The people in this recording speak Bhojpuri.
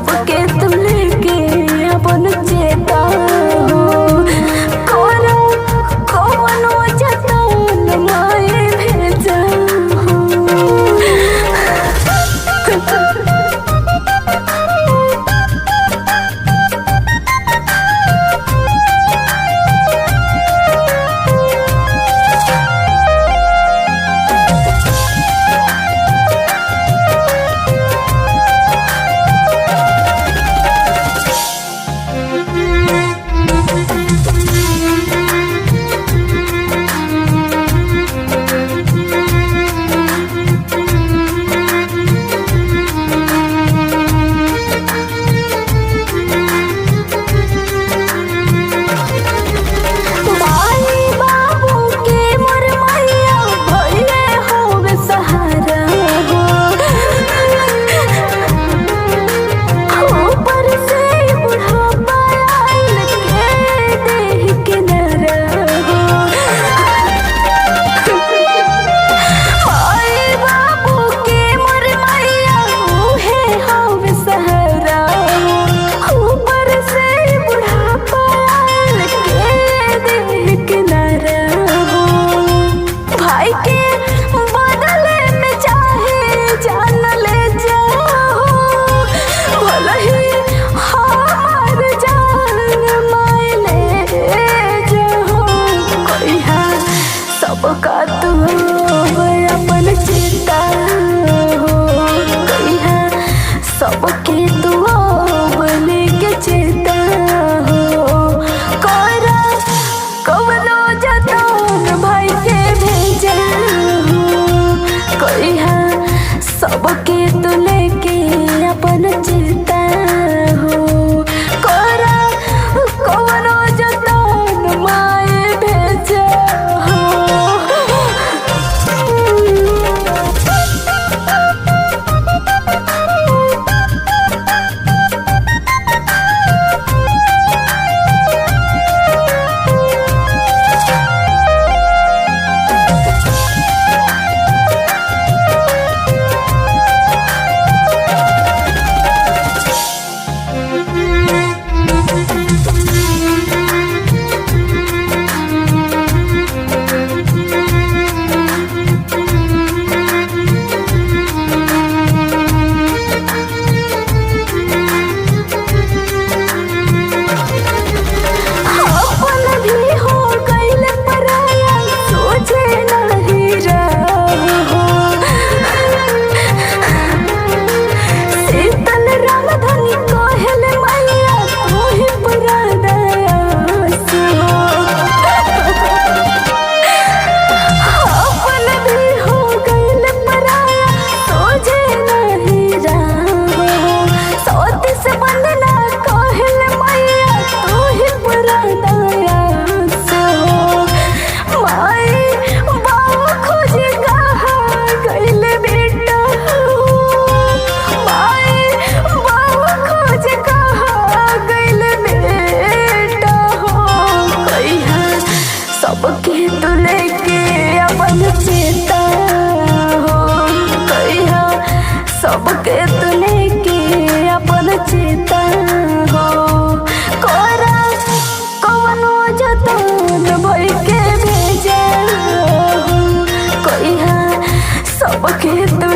सबके तुम लेके अपन चेता हो करो कौनो जतन माए भेजा सबका तू अपन चिंता हो कहिया सबके तू लेके चिंता हो करा कवनो जतन भाई के भेजा हो कहिया सबके तू लेके अपन चिंता हो करा कवनो जतन माए भेजा सबके तू लेके अपन चिंता हो कहिया सबके तू लेके अपन चिंता हो करा कवनो जतन भाई के भेजा हो कहिया सबके तू